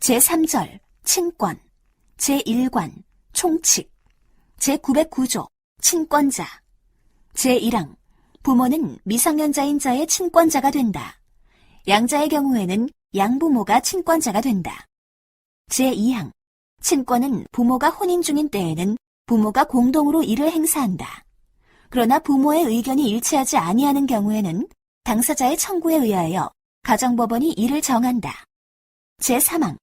제3절 친권, 제1관 총칙, 제909조 친권자, 제1항 부모는 미성년자인 자의 친권자가 된다. 양자의 경우에는 양부모가 친권자가 된다. 제2항 친권은 부모가 혼인 중인 때에는 부모가 공동으로 이를 행사한다. 그러나 부모의 의견이 일치하지 아니하는 경우에는 당사자의 청구에 의하여 가정법원이 이를 정한다. 제3항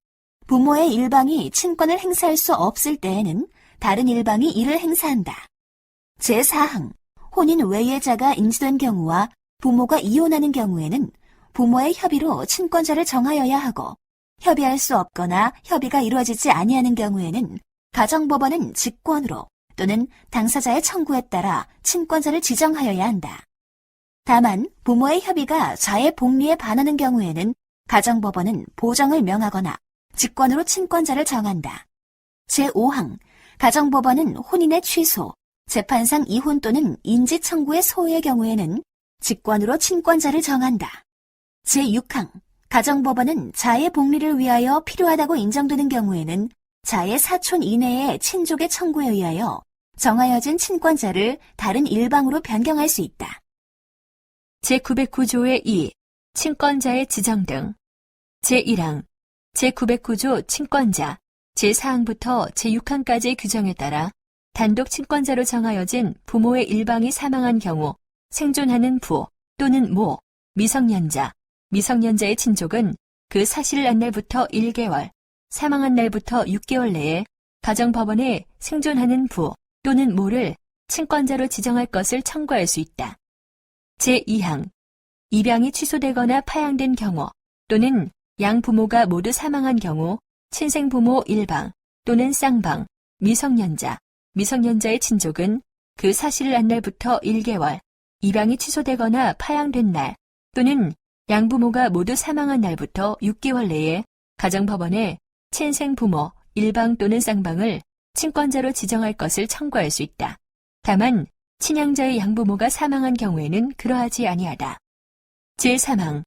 부모의 일방이 친권을 행사할 수 없을 때에는 다른 일방이 이를 행사한다. 제4항 혼인 외예자가 인지된 경우와 부모가 이혼하는 경우에는 부모의 협의로 친권자를 정하여야 하고, 협의할 수 없거나 협의가 이루어지지 아니하는 경우에는 가정법원은 직권으로 또는 당사자의 청구에 따라 친권자를 지정하여야 한다. 다만 부모의 협의가 자의 복리에 반하는 경우에는 가정법원은 보정을 명하거나 직권으로 친권자를 정한다. 제5항 가정법원은 혼인의 취소, 재판상 이혼 또는 인지 청구의 소호의 경우에는 직권으로 친권자를 정한다. 제6항 가정법원은 자의 복리를 위하여 필요하다고 인정되는 경우에는 자의 사촌 이내의 친족의 청구에 의하여 정하여진 친권자를 다른 일방으로 변경할 수 있다. 제909조의 2. 친권자의 지정 등. 제1항 제909조 친권자 제4항부터 제6항까지의 규정에 따라 단독 친권자로 정하여진 부모의 일방이 사망한 경우 생존하는 부 또는 모, 미성년자, 미성년자의 친족은 그 사실을 난 날부터 1개월, 사망한 날부터 6개월 내에 가정법원에 생존하는 부 또는 모를 친권자로 지정할 것을 청구할 수 있다. 제2항 입양이 취소되거나 파양된 경우 또는 양부모가 모두 사망한 경우 친생부모 일방 또는 쌍방, 미성년자, 미성년자의 친족은 그 사실을 난 날부터 1개월, 입양이 취소되거나 파양된 날 또는 양부모가 모두 사망한 날부터 6개월 내에 가정법원에 친생부모, 일방 또는 쌍방을 친권자로 지정할 것을 청구할 수 있다. 다만 친양자의 양부모가 사망한 경우에는 그러하지 아니하다. 제3항,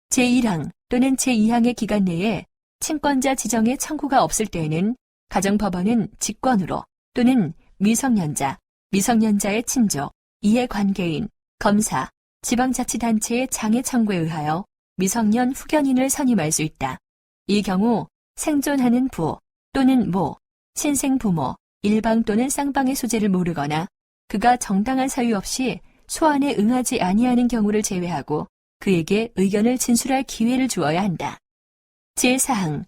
제1항 또는 제2항의 기간 내에 친권자 지정의 청구가 없을 때에는 가정법원은 직권으로 또는 미성년자, 미성년자의 친족, 이해관계인, 검사, 지방자치단체의 장애 청구에 의하여 미성년 후견인을 선임할 수 있다. 이 경우 생존하는 부 또는 모, 친생부모, 일방 또는 쌍방의 소재를 모르거나 그가 정당한 사유 없이 소환에 응하지 아니하는 경우를 제외하고 그에게 의견을 진술할 기회를 주어야 한다. 제4항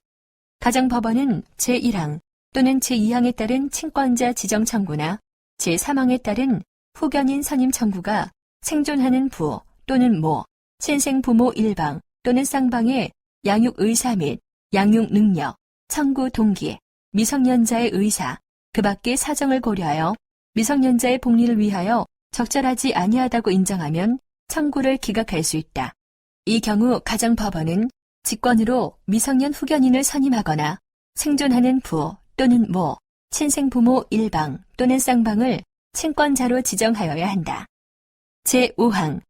가정법원은 제1항 또는 제2항에 따른 친권자 지정 청구나 제3항에 따른 후견인 선임 청구가 생존하는 부 또는 모, 친생부모 일방 또는 쌍방의 양육 의사 및 양육 능력, 청구 동기, 미성년자의 의사, 그 밖의 사정을 고려하여 미성년자의 복리를 위하여 적절하지 아니하다고 인정하면 청구를 기각할 수 있다. 이 경우 가정법원은 직권으로 미성년 후견인을 선임하거나 생존하는 부 또는 모, 친생부모 일방 또는 쌍방을 친권자로 지정하여야 한다. 제5항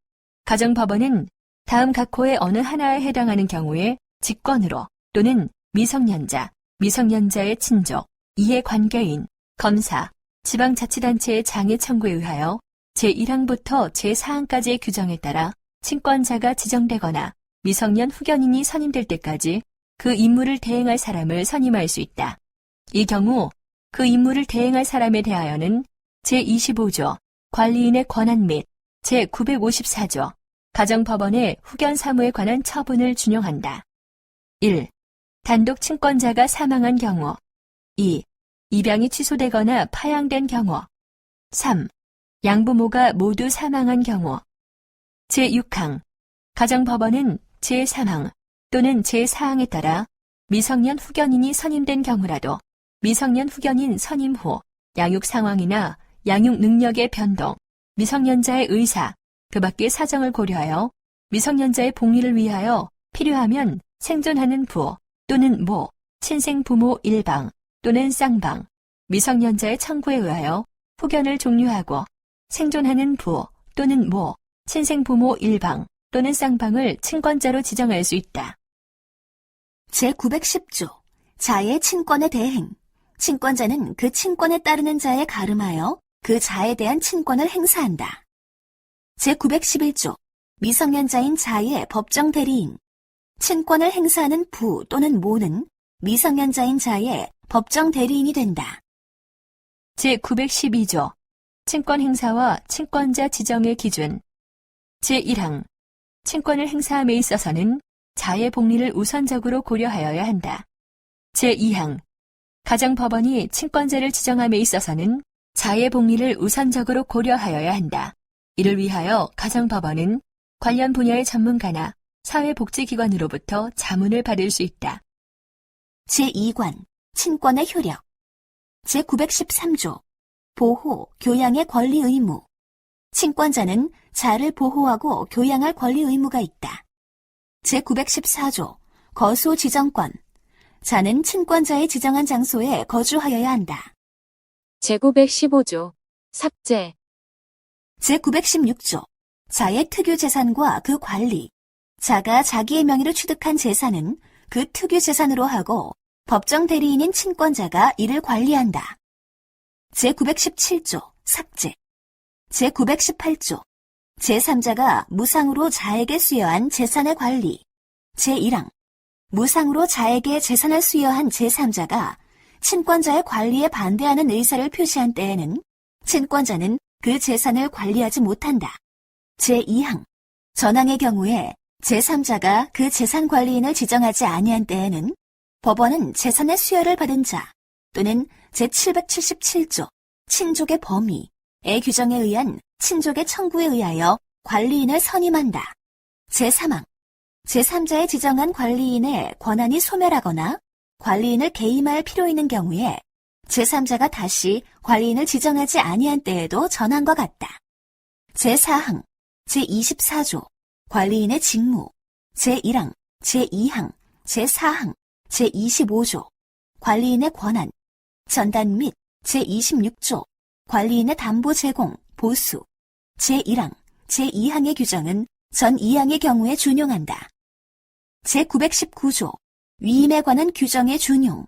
가정법원은 다음 각 호의 어느 하나에 해당하는 경우에 직권으로 또는 미성년자, 미성년자의 친족, 이해관계인, 검사, 지방자치단체의 장애 청구에 의하여 제1항부터 제4항까지의 규정에 따라 친권자가 지정되거나 미성년 후견인이 선임될 때까지 그 임무를 대행할 사람을 선임할 수 있다. 이 경우 그 임무를 대행할 사람에 대하여는 제25조 관리인의 권한 및 제954조 가정법원의 후견 사무에 관한 처분을 준용한다. 1. 단독 친권자가 사망한 경우 2. 입양이 취소되거나 파양된 경우 3. 양부모가 모두 사망한 경우 제6항 가정법원은 제3항 또는 제4항에 따라 미성년 후견인이 선임된 경우라도 미성년 후견인 선임 후 양육 상황이나 양육 능력의 변동, 미성년자의 의사, 그 밖의 사정을 고려하여 미성년자의 복리를 위하여 필요하면 생존하는 부 또는 모, 친생부모 일방 또는 쌍방, 미성년자의 청구에 의하여 후견을 종료하고 생존하는 부 또는 모, 친생부모 일방 또는 쌍방을 친권자로 지정할 수 있다. 제910조 자의 친권의 대행. 친권자는 그 친권에 따르는 자에 가름하여 그 자에 대한 친권을 행사한다. 제911조 미성년자인 자의 법정 대리인. 친권을 행사하는 부 또는 모는 미성년자인 자의 법정 대리인이 된다. 제912조 친권 행사와 친권자 지정의 기준. 제1항 친권을 행사함에 있어서는 자의 복리를 우선적으로 고려하여야 한다. 제2항 가정법원이 친권자를 지정함에 있어서는 자의 복리를 우선적으로 고려하여야 한다. 이를 위하여 가정법원은 관련 분야의 전문가나 사회복지기관으로부터 자문을 받을 수 있다. 제2관 친권의 효력. 제913조 보호, 교양의 권리 의무. 친권자는 자를 보호하고 교양할 권리 의무가 있다. 제914조 거소 지정권. 자는 친권자의 지정한 장소에 거주하여야 한다. 제915조 삭제. 제916조 자의 특유 재산과 그 관리. 자가 자기의 명의로 취득한 재산은 그 특유 재산으로 하고 법정 대리인인 친권자가 이를 관리한다. 제917조 삭제. 제918조 제3자가 무상으로 자에게 수여한 재산의 관리. 제1항 무상으로 자에게 재산을 수여한 제3자가 친권자의 관리에 반대하는 의사를 표시한 때에는 친권자는 그 재산을 관리하지 못한다. 제2항 전항의 경우에 제3자가 그 재산 관리인을 지정하지 아니한 때에는 법원은 재산의 수여를 받은 자 또는 제777조 친족의 범위의 규정에 의한 친족의 청구에 의하여 관리인을 선임한다. 제3항 제3자의 지정한 관리인의 권한이 소멸하거나 관리인을 개임할 필요 있는 경우에 제3자가 다시 관리인을 지정하지 아니한 때에도 전항과 같다. 제4항 제24조 관리인의 직무. 제1항 제2항 제4항 제25조 관리인의 권한. 전단 및 제26조 관리인의 담보 제공, 보수. 제1항 제2항의 규정은 전 2항의 경우에 준용한다. 제919조 위임에 관한 규정의 준용.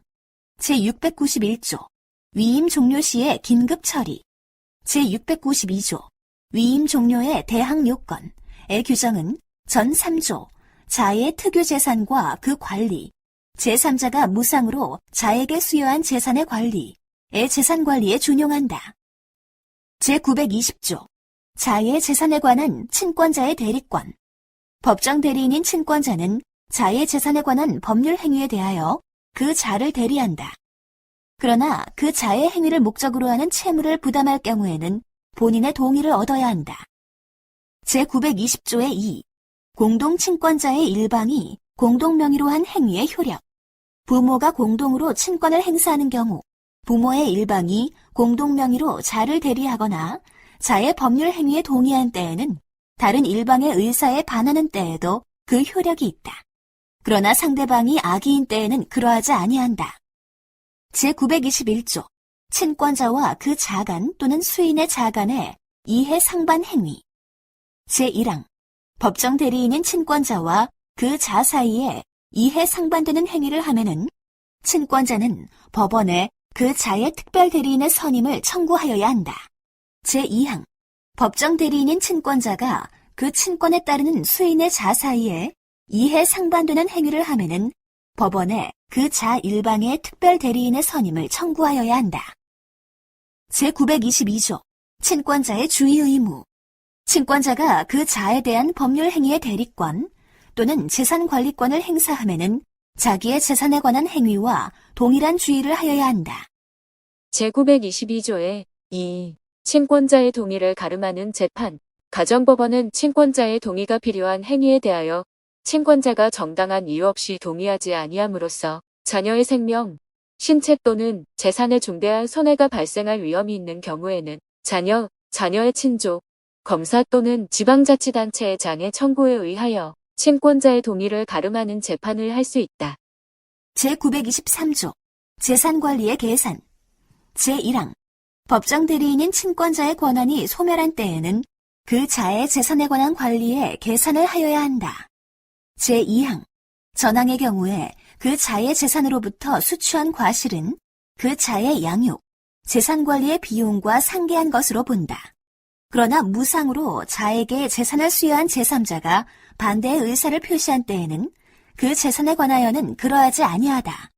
제691조 위임 종료 시의 긴급 처리. 제692조 위임 종료의 대항 요건의 규정은 전 3조 자의 특유 재산과 그 관리. 제3자가 무상으로 자에게 수여한 재산의 관리의 재산 관리에 준용한다. 제920조 자의 재산에 관한 친권자의 대리권. 법정 대리인인 친권자는 자의 재산에 관한 법률 행위에 대하여 그 자를 대리한다. 그러나 그 자의 행위를 목적으로 하는 채무를 부담할 경우에는 본인의 동의를 얻어야 한다. 제920조의 2. 공동친권자의 일방이 공동명의로 한 행위의 효력. 부모가 공동으로 친권을 행사하는 경우 부모의 일방이 공동명의로 자를 대리하거나 자의 법률 행위에 동의한 때에는 다른 일방의 의사에 반하는 때에도 그 효력이 있다. 그러나 상대방이 악의인 때에는 그러하지 아니한다. 제921조 친권자와 그 자간 또는 수인의 자간의 이해 상반 행위. 제1항 법정 대리인인 친권자와 그 자 사이에 이해 상반되는 행위를 하면은 친권자는 법원에 그 자의 특별 대리인의 선임을 청구하여야 한다. 제2항 법정 대리인인 친권자가 그 친권에 따르는 수인의 자 사이에 이해 상반되는 행위를 하면은 법원에 그 자 일방의 특별 대리인의 선임을 청구하여야 한다. 제922조 친권자의 주의 의무. 친권자가 그 자에 대한 법률 행위의 대리권 또는 재산 관리권을 행사하면은 자기의 재산에 관한 행위와 동일한 주의를 하여야 한다. 제922조의 2. 친권자의 동의를 가름하는 재판. 가정법원은 친권자의 동의가 필요한 행위에 대하여 친권자가 정당한 이유 없이 동의하지 아니함으로써 자녀의 생명, 신체 또는 재산에 중대한 손해가 발생할 위험이 있는 경우에는 자녀의 친족, 검사 또는 지방자치단체의 장애 청구에 의하여 친권자의 동의를 가름하는 재판을 할 수 있다. 제923조 재산관리의 계산. 제1항 법정 대리인인 친권자의 권한이 소멸한 때에는 그 자의 재산에 관한 관리에 계산을 하여야 한다. 제2항 전항의 경우에 그 자의 재산으로부터 수취한 과실은 그 자의 양육, 재산 관리의 비용과 상계한 것으로 본다. 그러나 무상으로 자에게 재산을 수여한 제3자가 반대의 의사를 표시한 때에는 그 재산에 관하여는 그러하지 아니하다.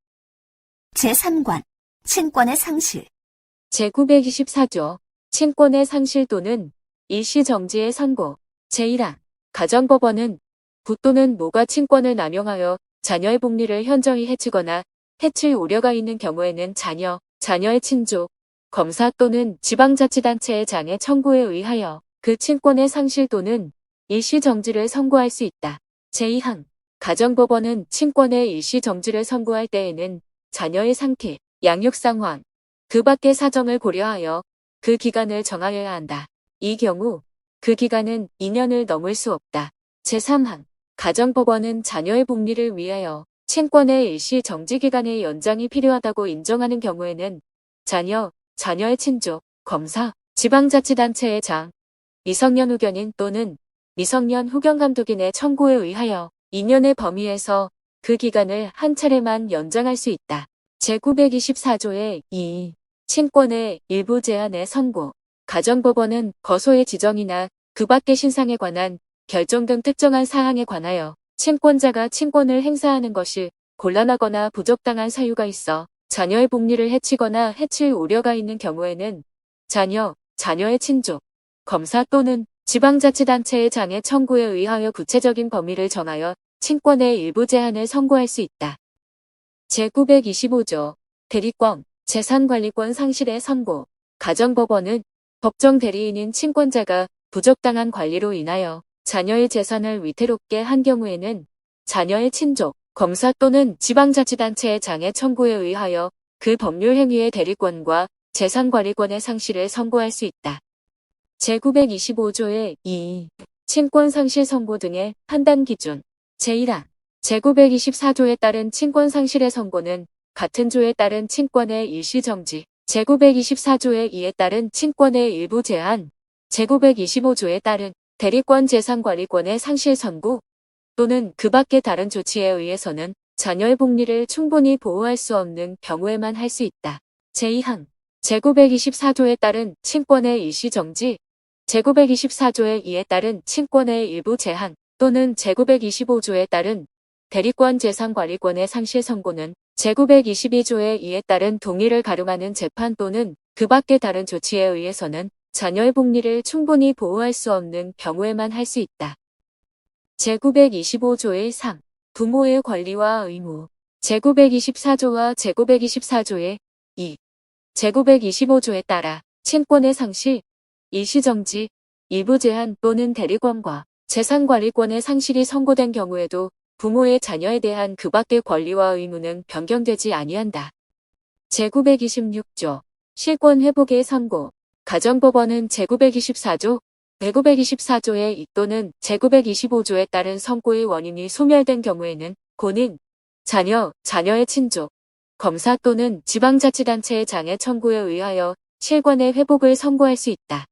제3관, 친권의 상실. 제924조 친권의 상실 또는 일시정지의 선고. 제1항 가정법원은 부 또는 모가 친권을 남용하여 자녀의 복리를 현저히 해치거나 해칠 우려가 있는 경우에는 자녀의 친족, 검사 또는 지방자치단체의 장애 청구에 의하여 그 친권의 상실 또는 일시정지를 선고할 수 있다. 제2항 가정법원은 친권의 일시정지를 선고할 때에는 자녀의 상태, 양육 상황, 그 밖의 사정을 고려하여 그 기간을 정하여야 한다. 이 경우 그 기간은 2년을 넘을 수 없다. 제3항 가정법원은 자녀의 복리를 위하여 친권의 일시 정지 기간의 연장이 필요하다고 인정하는 경우에는 자녀의 친족, 검사, 지방자치단체의 장, 미성년 후견인 또는 미성년 후견감독인의 청구에 의하여 2년의 범위에서 그 기간을 한 차례만 연장할 수 있다. 제924조의 2. 친권의 일부 제한의 선고. 가정법원은 거소의 지정이나 그 밖의 신상에 관한 결정 등 특정한 사항에 관하여 친권자가 친권을 행사하는 것이 곤란하거나 부적당한 사유가 있어 자녀의 복리를 해치거나 해칠 우려가 있는 경우에는 자녀의 친족, 검사 또는 지방자치단체의 장애 청구에 의하여 구체적인 범위를 정하여 친권의 일부 제한을 선고할 수 있다. 제925조 대리권, 재산관리권 상실의 선고. 가정법원은 법정 대리인인 친권자가 부적당한 관리로 인하여 자녀의 재산을 위태롭게 한 경우에는 자녀의 친족, 검사 또는 지방자치단체의 장애 청구에 의하여 그 법률 행위의 대리권과 재산관리권의 상실을 선고할 수 있다. 제925조의 2. 친권 상실 선고 등의 판단 기준. 제1항 제924조에 따른 친권 상실의 선고는 같은 조에 따른 친권의 일시정지, 제924조의 2에 따른 친권의 일부 제한, 제925조에 따른 대리권 재산관리권의 상실 선고 또는 그 밖의 다른 조치에 의해서는 자녀의 복리를 충분히 보호할 수 없는 경우에만 할 수 있다. 제2항 제924조에 따른 친권의 일시정지, 제924조의 2에 따른 친권의 일부 제한 또는 제925조에 따른 대리권 재산관리권의 상실 선고는 제922조의 2에 따른 동의를 가름하는 재판 또는 그 밖의 다른 조치에 의해서는 자녀의 복리를 충분히 보호할 수 없는 경우에만 할 수 있다. 제925조의 3. 부모의 권리와 의무. 제924조와 제924조의 2. 제925조에 따라 친권의 상실, 일시정지, 일부 제한 또는 대리권과 재산관리권의 상실이 선고된 경우에도 부모의 자녀에 대한 그 밖의 권리와 의무는 변경되지 아니한다. 제926조 실권 회복의 선고. 가정법원은 제924조, 제924조의 2 또는 제925조에 따른 선고의 원인이 소멸된 경우에는 본인, 자녀의 친족, 검사 또는 지방자치단체의 장애 청구에 의하여 실권의 회복을 선고할 수 있다.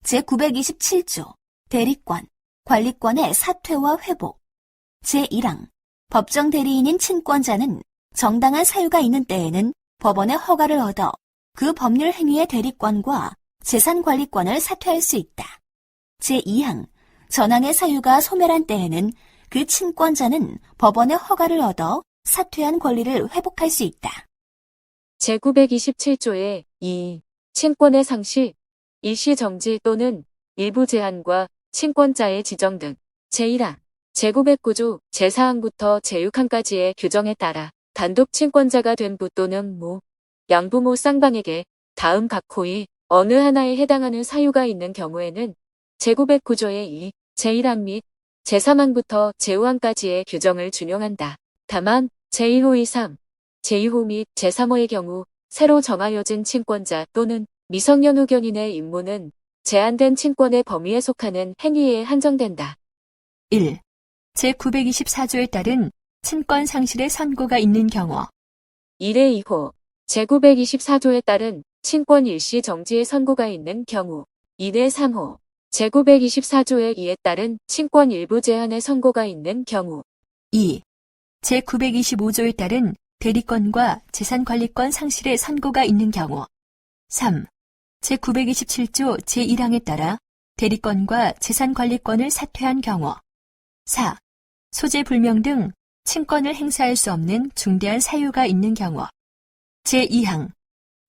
제927조 대리권, 관리권의 사퇴와 회복. 제1항 법정 대리인인 친권자는 정당한 사유가 있는 때에는 법원의 허가를 얻어 그 법률 행위의 대리권과 재산관리권을 사퇴할 수 있다. 제2항 전항의 사유가 소멸한 때에는 그 친권자는 법원의 허가를 얻어 사퇴한 권리를 회복할 수 있다. 제927조의 2. 친권의 상실, 일시정지 또는 일부 제한과 친권자의 지정 등. 제1항 제909조 제4항부터 제6항까지의 규정에 따라 단독 친권자가 된 부 또는 모, 양부모 쌍방에게 다음 각 호의 어느 하나에 해당하는 사유가 있는 경우에는 제909조의 2, 제1항 및 제3항부터 제5항까지의 규정을 준용한다. 다만 제1호의 3, 제2호 및 제3호의 경우 새로 정하여진 친권자 또는 미성년 후견인의 임무는 제한된 친권의 범위에 속하는 행위에 한정된다. 1. 제924조에 따른 친권 상실의 선고가 있는 경우 1의 2호 제924조에 따른 친권 일시 정지의 선고가 있는 경우 2의 3호 제924조의 2에 따른 친권 일부 제한의 선고가 있는 경우 2. 제925조에 따른 대리권과 재산관리권 상실의 선고가 있는 경우. 3. 제927조 제1항에 따라 대리권과 재산관리권을 사퇴한 경우. 4. 소재 불명 등 친권을 행사할 수 없는 중대한 사유가 있는 경우. 제2항.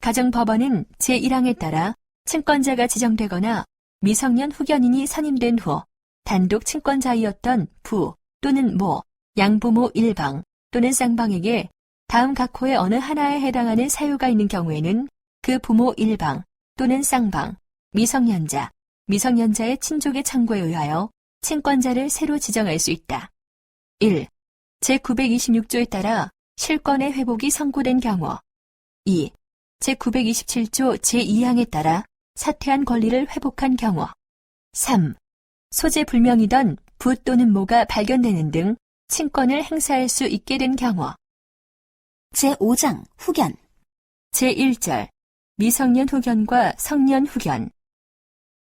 가정법원은 제1항에 따라 친권자가 지정되거나 미성년 후견인이 선임된 후 단독 친권자이었던 부 또는 모, 양부모 일방 또는 쌍방에게 다음 각호의 어느 하나에 해당하는 사유가 있는 경우에는 그 부모 일방 또는 쌍방, 미성년자, 미성년자의 친족의 청구에 의하여 친권자를 새로 지정할 수 있다. 1. 제926조에 따라 실권의 회복이 선고된 경우. 2. 제927조 제2항에 따라 사퇴한 권리를 회복한 경우. 3. 소재 불명이던 부 또는 모가 발견되는 등 친권을 행사할 수 있게 된 경우. 제5장 후견. 제1절 미성년 후견과 성년 후견.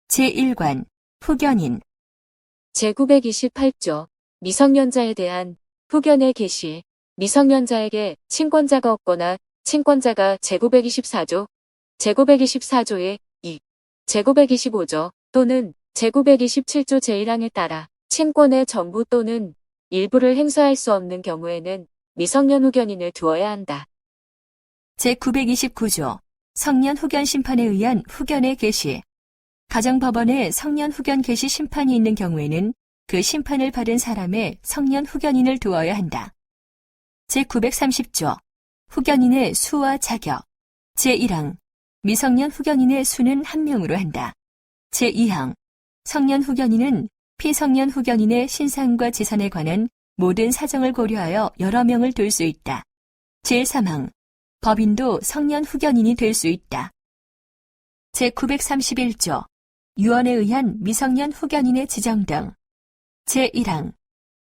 제1관 후견인. 제928조 미성년자에 대한 후견의 개시. 미성년자에게 친권자가 없거나 친권자가 제924조, 제924조의 2, 제925조 또는 제927조 제1항에 따라 친권의 전부 또는 일부를 행사할 수 없는 경우에는 미성년 후견인을 두어야 한다. 제929조 성년 후견 심판에 의한 후견의 개시. 가정법원에 성년 후견 개시 심판이 있는 경우에는 그 심판을 받은 사람의 성년 후견인을 두어야 한다. 제930조 후견인의 수와 자격. 제1항 미성년 후견인의 수는 1명으로 한다. 제2항 성년 후견인은 피성년 후견인의 신상과 재산에 관한 모든 사정을 고려하여 여러 명을 둘 수 있다. 제3항 법인도 성년 후견인이 될 수 있다. 제931조 유언에 의한 미성년 후견인의 지정 등. 제1항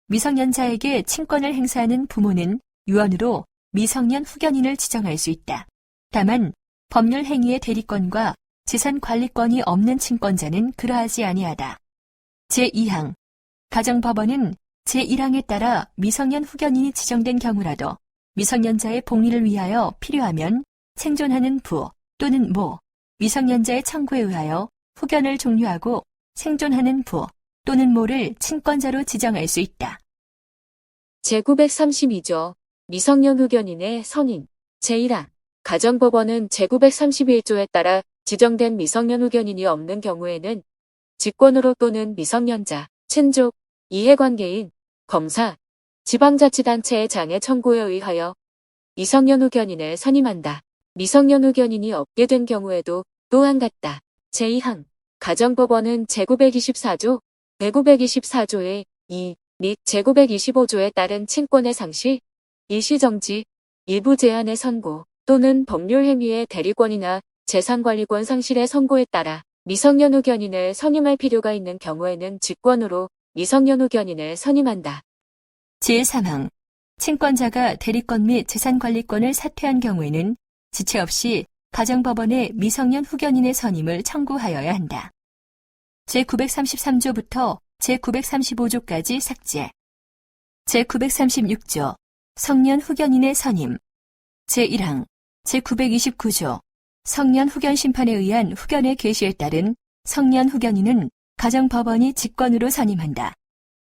미성년자에게 친권을 행사하는 부모는 유언으로 미성년 후견인을 지정할 수 있다. 다만 법률 행위의 대리권과 재산 관리권이 없는 친권자는 그러하지 아니하다. 제2항 가정법원은 제1항에 따라 미성년 후견인이 지정된 경우라도 미성년자의 복리를 위하여 필요하면 생존하는 부 또는 모, 미성년자의 청구에 의하여 후견을 종료하고 생존하는 부 또는 모를 친권자로 지정할 수 있다. 제932조 미성년 후견인의 선임. 제1항 가정법원은 제931조에 따라 지정된 미성년 후견인이 없는 경우에는 직권으로 또는 미성년자, 친족, 이해관계인, 검사, 지방자치단체의 장애 청구에 의하여 미성년 후견인을 선임한다. 미성년 후견인이 없게 된 경우에도 또한 같다. 제2항 가정법원은 제924조, 제924조의 2 및 제925조에 따른 친권의 상실, 일시정지, 일부 제한의 선고 또는 법률 행위의 대리권이나 재산관리권 상실의 선고에 따라 미성년 후견인을 선임할 필요가 있는 경우에는 직권으로 미성년 후견인을 선임한다. 제3항 친권자가 대리권 및 재산관리권을 사퇴한 경우에는 지체 없이 가정법원에 미성년 후견인의 선임을 청구하여야 한다. 제933조부터 제935조까지 삭제. 제936조 성년 후견인의 선임. 제1항 제929조 성년 후견 심판에 의한 후견의 개시에 따른 성년 후견인은 가정법원이 직권으로 선임한다.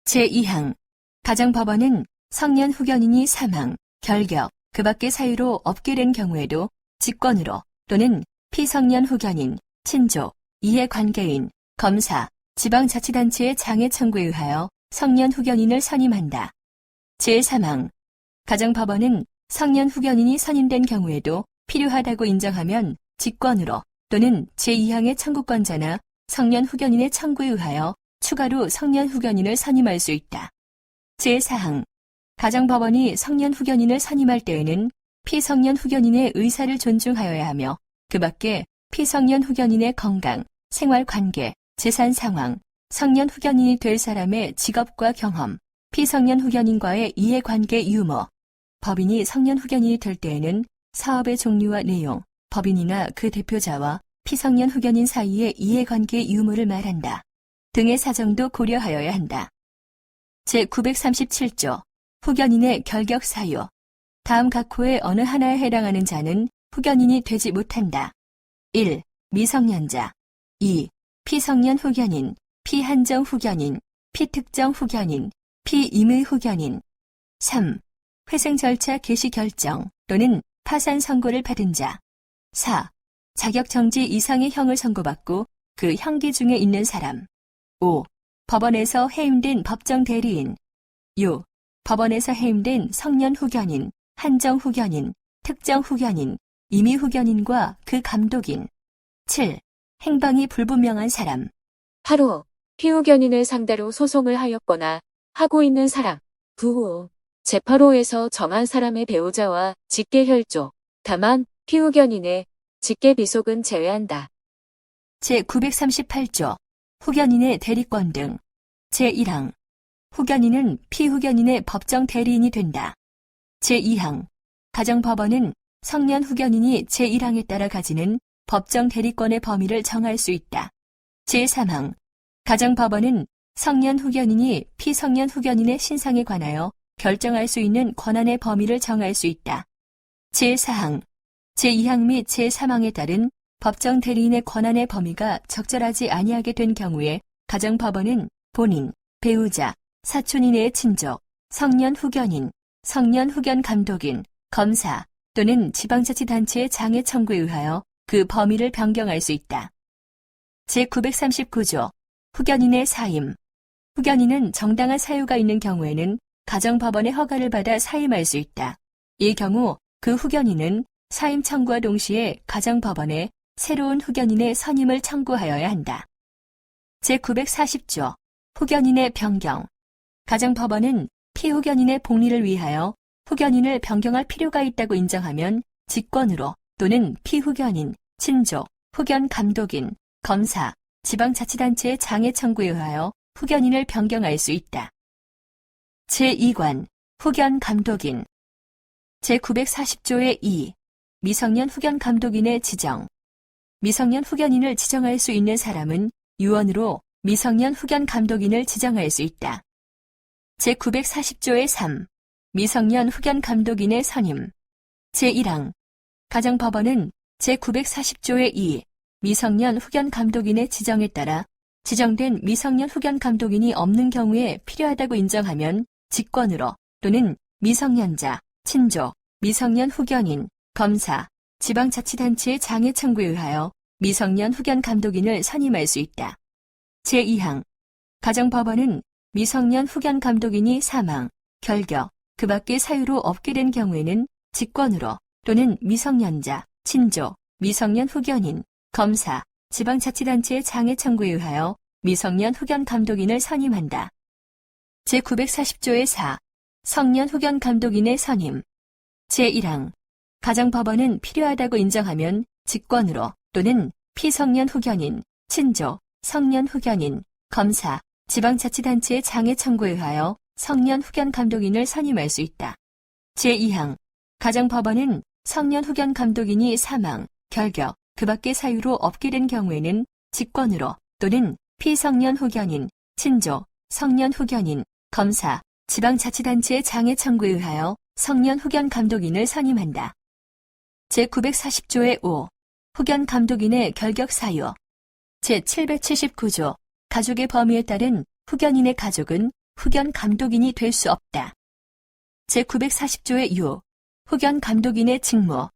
제2항 가정법원은 성년 후견인이 사망, 결격, 그 밖의 사유로 없게 된 경우에도 직권으로 또는 피성년 후견인, 친족, 이해관계인, 검사, 지방자치단체의 장애 청구에 의하여 성년 후견인을 선임한다. 제3항 가정법원은 성년 후견인이 선임된 경우에도 필요하다고 인정하면 직권으로 또는 제2항의 청구권자나 성년 후견인의 청구에 의하여 추가로 성년 후견인을 선임할 수 있다. 제4항 가정법원이 성년 후견인을 선임할 때에는 피성년 후견인의 의사를 존중하여야 하며 그 밖에 피성년 후견인의 건강, 생활관계, 재산 상황, 성년 후견인이 될 사람의 직업과 경험, 피성년 후견인과의 이해관계 유무, 법인이 성년 후견인이 될 때에는 사업의 종류와 내용, 법인이나 그 대표자와 피성년 후견인 사이의 이해관계 유무를 말한다. 등의 사정도 고려하여야 한다. 제937조 후견인의 결격 사유. 다음 각 호의 어느 하나에 해당하는 자는 후견인이 되지 못한다. 1. 미성년자. 2. 피성년 후견인, 피한정 후견인, 피특정 후견인, 피임의 후견인. 3. 회생 절차 개시 결정 또는 파산 선고를 받은 자. 4. 자격정지 이상의 형을 선고받고 그 형기 중에 있는 사람. 5. 법원에서 해임된 법정 대리인. 6. 법원에서 해임된 성년 후견인, 한정 후견인, 특정 후견인, 임의 후견인과 그 감독인. 7. 행방이 불분명한 사람. 8호. 피후견인을 상대로 소송을 하였거나 하고 있는 사람. 9호. 제8호에서 정한 사람의 배우자와 직계혈족. 다만 피후견인의 직계비속은 제외한다. 제938조 후견인의 대리권 등. 제1항 후견인은 피후견인의 법정 대리인이 된다. 제2항 가정법원은 성년 후견인이 제1항에 따라 가지는 법정 대리권의 범위를 정할 수 있다. 제3항 가정법원은 성년 후견인이 피성년 후견인의 신상에 관하여 결정할 수 있는 권한의 범위를 정할 수 있다. 제4항 제2항 및 제3항에 따른 법정 대리인의 권한의 범위가 적절하지 아니하게 된 경우에 가정법원은 본인, 배우자, 사촌 이내의 친족, 성년 후견인, 성년 후견 감독인, 검사 또는 지방자치단체의 장애 청구에 의하여 그 범위를 변경할 수 있다. 제939조 후견인의 사임. 후견인은 정당한 사유가 있는 경우에는 가정법원의 허가를 받아 사임할 수 있다. 이 경우 그 후견인은 사임 청구와 동시에 가정법원에 새로운 후견인의 선임을 청구하여야 한다. 제940조 후견인의 변경. 가정법원은 피후견인의 복리를 위하여 후견인을 변경할 필요가 있다고 인정하면 직권으로 또는 피후견인, 친족, 후견 감독인, 검사, 지방자치단체의 장애 청구에 의하여 후견인을 변경할 수 있다. 제2관 후견 감독인. 제940조의 2 미성년 후견 감독인의 지정. 미성년 후견인을 지정할 수 있는 사람은 유언으로 미성년 후견 감독인을 지정할 수 있다. 제940조의 3 미성년 후견 감독인의 선임. 제1항 가정법원은 제940조의 2 미성년 후견 감독인의 지정에 따라 지정된 미성년 후견 감독인이 없는 경우에 필요하다고 인정하면 직권으로 또는 미성년자, 친족, 미성년 후견인, 검사, 지방자치단체의 장애 청구에 의하여 미성년 후견 감독인을 선임할 수 있다. 제2항 가정법원은 미성년 후견 감독인이 사망, 결격, 그 밖의 사유로 없게 된 경우에는 직권으로 또는 미성년자, 친족, 미성년 후견인, 검사, 지방자치단체의 장애 청구에 의하여 미성년 후견 감독인을 선임한다. 제940조의 4 성년 후견 감독인의 선임. 제1항 가정법원은 필요하다고 인정하면 직권으로 또는 피성년 후견인, 친족, 성년 후견인, 검사, 지방자치단체의 장애 청구에 의하여 성년 후견 감독인을 선임할 수 있다. 제2항 가정법원은 성년 후견 감독인이 사망, 결격, 그 밖의 사유로 없게 된 경우에는 직권으로 또는 피성년 후견인, 친족, 성년 후견인, 검사, 지방자치단체의 장애 청구에 의하여 성년 후견 감독인을 선임한다. 제940조의 5 후견 감독인의 결격 사유. 제779조 가족의 범위에 따른 후견인의 가족은 후견 감독인이 될 수 없다. 제940조의 6 후견 감독인의 직무.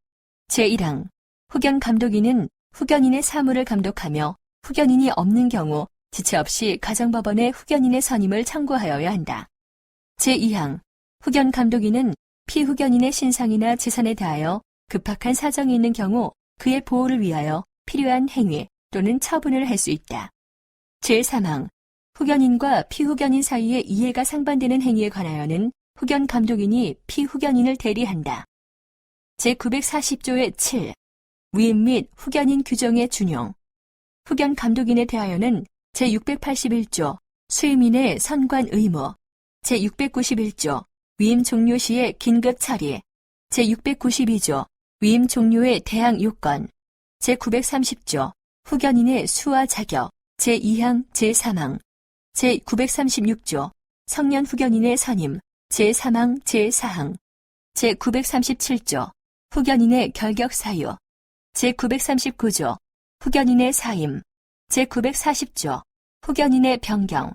제1항 후견 감독인은 후견인의 사무를 감독하며 후견인이 없는 경우 지체 없이 가정법원에 후견인의 선임을 청구하여야 한다. 제2항 후견 감독인은 피후견인의 신상이나 재산에 대하여 급박한 사정이 있는 경우 그의 보호를 위하여 필요한 행위 또는 처분을 할 수 있다. 제3항 후견인과 피후견인 사이의 이해가 상반되는 행위에 관하여는 후견 감독인이 피후견인을 대리한다. 제940조의 7 위임 및 후견인 규정의 준용. 후견 감독인에 대하여는 제681조 수임인의 선관 의무, 제691조 위임 종료 시의 긴급 처리, 제692조 위임 종료의 대항 요건, 제930조 후견인의 수와 자격, 제2항 제3항, 제936조 성년 후견인의 선임, 제3항 제4항 제937조 후견인의 결격 사유 제939조 후견인의 사임 제940조 후견인의 변경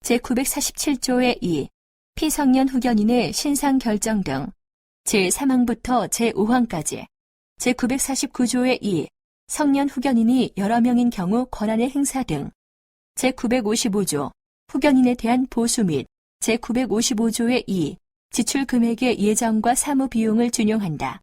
제947조의 2 피성년 후견인의 신상 결정 등 제3항부터 제5항까지 제949조의 2 성년 후견인이 여러 명인 경우 권한의 행사 등 제955조 후견인에 대한 보수 및 제955조의 2 지출 금액의 예정과 사무 비용을 준용한다.